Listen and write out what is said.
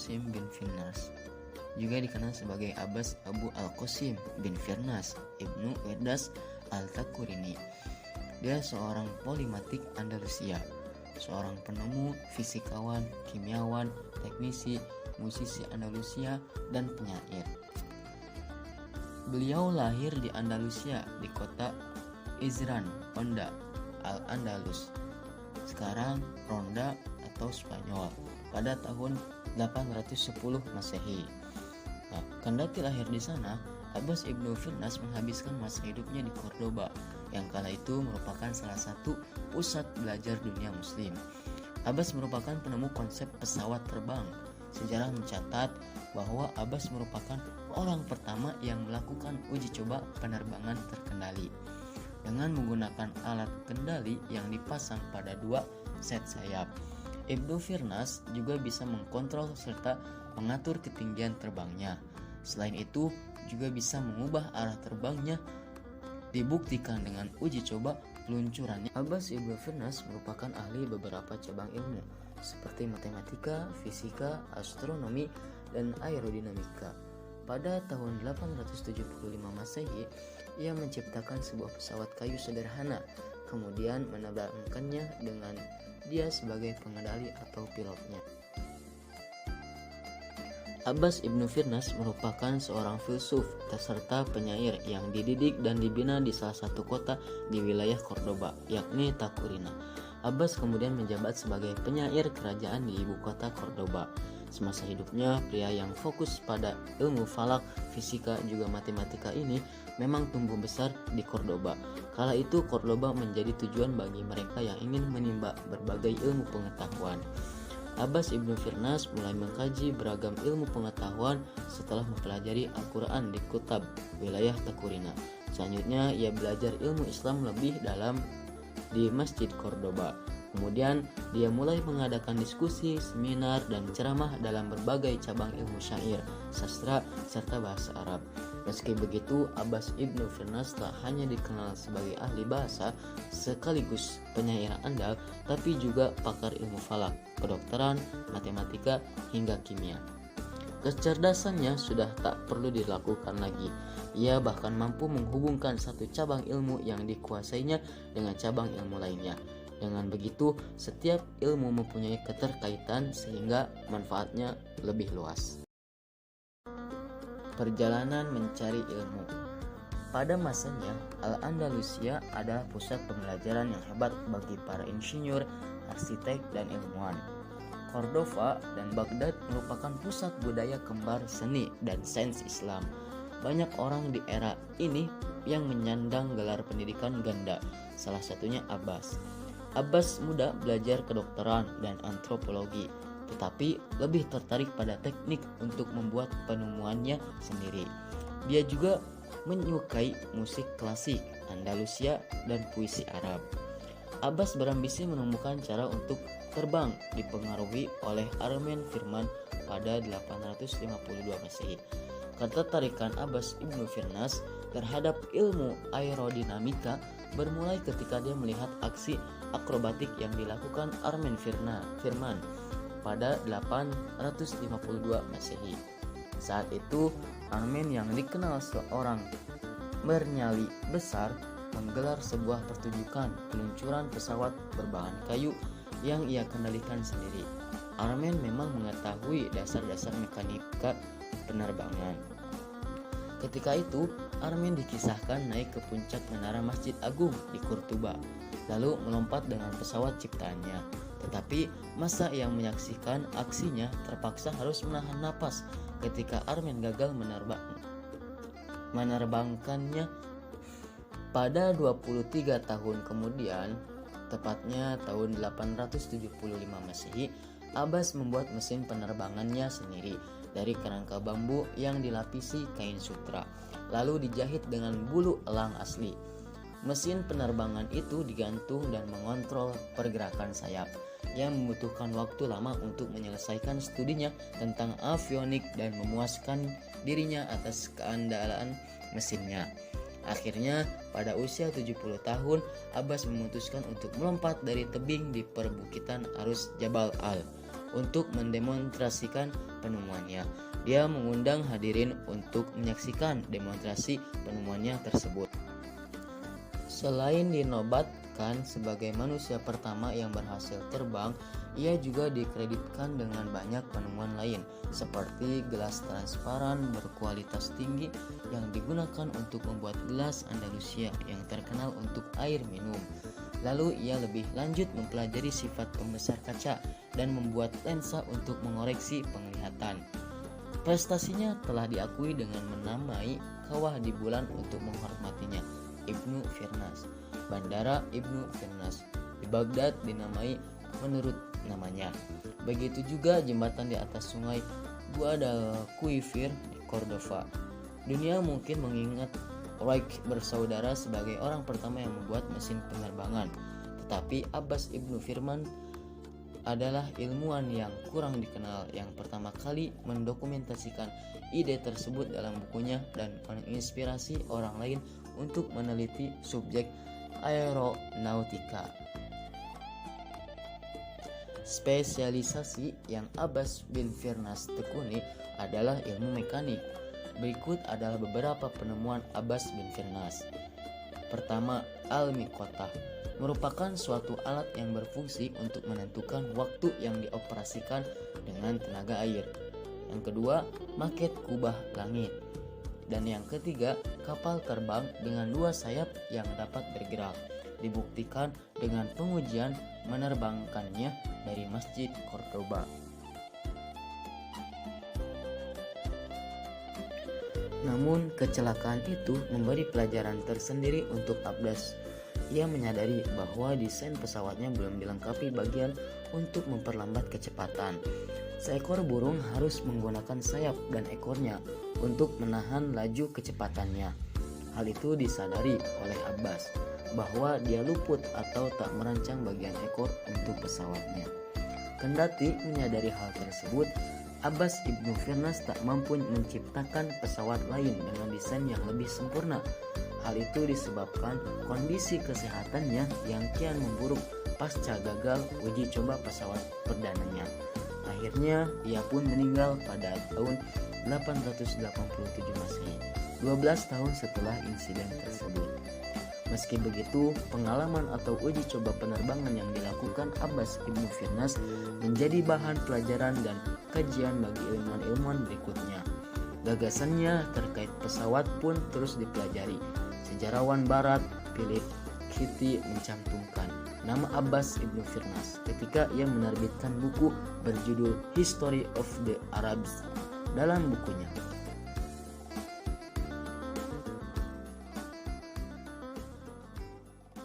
Al-Qasim bin Firnas, juga dikenal sebagai Abbas Abu Al-Qasim bin Firnas Ibnu Wirdas Al-Takurini. Dia seorang polimatik Andalusia, seorang penemu, fisikawan, kimiawan, teknisi, musisi Andalusia, dan penyair. Beliau lahir di Andalusia di kota Izran, Ronda, Al-Andalus, sekarang Ronda atau Spanyol, pada tahun 810 Masehi. Nah, kendati lahir di sana, Abbas Ibnu Firnas menghabiskan masa hidupnya di Cordoba, yang kala itu merupakan salah satu pusat belajar dunia muslim. Abbas merupakan penemu konsep pesawat terbang. Sejarah mencatat bahwa Abbas merupakan orang pertama yang melakukan uji coba penerbangan terkendali dengan menggunakan alat kendali yang dipasang pada 2 set sayap. Ibnu Firnas juga bisa mengkontrol serta mengatur ketinggian terbangnya. Selain itu, juga bisa mengubah arah terbangnya, dibuktikan dengan uji coba peluncurannya. Abbas Ibnu Firnas merupakan ahli beberapa cabang ilmu seperti matematika, fisika, astronomi, dan aerodinamika. Pada tahun 875 Masehi, ia menciptakan sebuah pesawat kayu sederhana, kemudian menerbangkannya dengan dia sebagai pengendali atau pilotnya. Abbas Ibnu Firnas merupakan seorang filsuf serta penyair yang dididik dan dibina di salah satu kota di wilayah Cordoba, yakni Takurina. Abbas kemudian menjabat sebagai penyair kerajaan di ibu kota Cordoba. Semasa hidupnya, pria yang fokus pada ilmu falak, fisika, juga matematika ini memang tumbuh besar di Cordoba. Kala itu Cordoba menjadi tujuan bagi mereka yang ingin menimba berbagai ilmu pengetahuan. Abbas Ibnu Firnas mulai mengkaji beragam ilmu pengetahuan setelah mempelajari Al-Quran di Kutab, wilayah Takurina. Selanjutnya ia belajar ilmu Islam lebih dalam di Masjid Cordoba. Kemudian dia mulai mengadakan diskusi, seminar, dan ceramah dalam berbagai cabang ilmu syair, sastra, serta bahasa Arab. Meski begitu, Abbas Ibnu Firnas tak hanya dikenal sebagai ahli bahasa sekaligus penyair andal, tapi juga pakar ilmu falak, kedokteran, matematika, hingga kimia. Kecerdasannya sudah tak perlu dilakukan lagi. Ia bahkan mampu menghubungkan satu cabang ilmu yang dikuasainya dengan cabang ilmu lainnya. Dengan begitu, setiap ilmu mempunyai keterkaitan sehingga manfaatnya lebih luas. Perjalanan mencari ilmu. Pada masanya, Al-Andalusia adalah pusat pembelajaran yang hebat bagi para insinyur, arsitek, dan ilmuwan. Cordova dan Baghdad merupakan pusat budaya kembar seni dan sains Islam. Banyak orang di era ini yang menyandang gelar pendidikan ganda, salah satunya Abbas. Abbas muda belajar kedokteran dan antropologi, tetapi lebih tertarik pada teknik untuk membuat penemuannya sendiri. Dia juga menyukai musik klasik Andalusia dan puisi Arab. Abbas berambisi menemukan cara untuk terbang dipengaruhi oleh Armen Firman pada 852 Masehi. Ketertarikan Abbas Ibnu Firnas terhadap ilmu aerodinamika bermulai ketika dia melihat aksi akrobatik yang dilakukan Armen Firman pada 852 Masehi. Saat itu, Armen yang dikenal seorang bernyali besar menggelar sebuah pertunjukan peluncuran pesawat berbahan kayu yang ia kendalikan sendiri. Armen memang mengetahui dasar-dasar mekanika penerbangan. Ketika itu, Armen dikisahkan naik ke puncak menara Masjid Agung di Kurtuba, lalu melompat dengan pesawat ciptaannya. Tetapi masa yang menyaksikan aksinya terpaksa harus menahan napas ketika Armen gagal menerbangkannya. Pada 23 tahun kemudian, tepatnya tahun 875 Masehi, Abbas membuat mesin penerbangannya sendiri dari kerangka bambu yang dilapisi kain sutra, lalu dijahit dengan bulu elang asli. Mesin penerbangan itu digantung dan mengontrol pergerakan sayap, yang membutuhkan waktu lama untuk menyelesaikan studinya tentang avionik dan memuaskan dirinya atas keandalan mesinnya. Akhirnya, pada usia 70 tahun, Abbas memutuskan untuk melompat dari tebing di perbukitan arus Jabal Al. untuk mendemonstrasikan penemuannya. Dia mengundang hadirin untuk menyaksikan demonstrasi penemuannya tersebut. Selain dinobatkan sebagai manusia pertama yang berhasil terbang, ia juga dikreditkan dengan banyak penemuan lain, seperti gelas transparan berkualitas tinggi yang digunakan untuk membuat gelas Andalusia yang terkenal untuk air minum. Lalu ia lebih lanjut mempelajari sifat pembesar kaca dan membuat lensa untuk mengoreksi penglihatan. Prestasinya telah diakui dengan menamai kawah di bulan untuk menghormatinya, Ibnu Firnas. Bandara Ibnu Firnas di Baghdad dinamai menurut namanya. Begitu juga jembatan di atas sungai Guadalquivir di Cordova. Dunia mungkin mengingat Wright bersaudara sebagai orang pertama yang membuat mesin penerbangan, tetapi Abbas Ibnu Firman adalah ilmuwan yang kurang dikenal yang pertama kali mendokumentasikan ide tersebut dalam bukunya dan menginspirasi orang lain untuk meneliti subjek aeronautika. Spesialisasi yang Abbas bin Firnas tekuni adalah ilmu mekanik. Berikut adalah beberapa penemuan Abbas bin Firnas. Pertama, al-miqotah merupakan suatu alat yang berfungsi untuk menentukan waktu yang dioperasikan dengan tenaga air. Yang kedua, maket kubah langit. Dan yang ketiga, kapal terbang dengan 2 sayap yang dapat bergerak. Dibuktikan dengan pengujian menerbangkannya dari Masjid Cordoba. Namun kecelakaan itu memberi pelajaran tersendiri untuk Abbas. Ia menyadari bahwa desain pesawatnya belum dilengkapi bagian untuk memperlambat kecepatan. Seekor burung harus menggunakan sayap dan ekornya untuk menahan laju kecepatannya. Hal itu disadari oleh Abbas bahwa dia luput atau tak merancang bagian ekor untuk pesawatnya. Kendati menyadari hal tersebut, Abbas Ibnu Firnas tak mampu menciptakan pesawat lain dengan desain yang lebih sempurna. Hal itu disebabkan kondisi kesehatannya yang kian memburuk pasca gagal uji coba pesawat perdananya. Akhirnya ia pun meninggal pada tahun 887 Masehi, 12 tahun setelah insiden tersebut. Meski begitu, pengalaman atau uji coba penerbangan yang dilakukan Abbas Ibnu Firnas menjadi bahan pelajaran dan kajian bagi ilmuwan-ilmuwan berikutnya. Gagasannya terkait pesawat pun terus dipelajari. Sejarawan Barat Philip Kitty mencantumkan nama Abbas Ibnu Firnas ketika ia menerbitkan buku berjudul History of the Arabs. Dalam bukunya,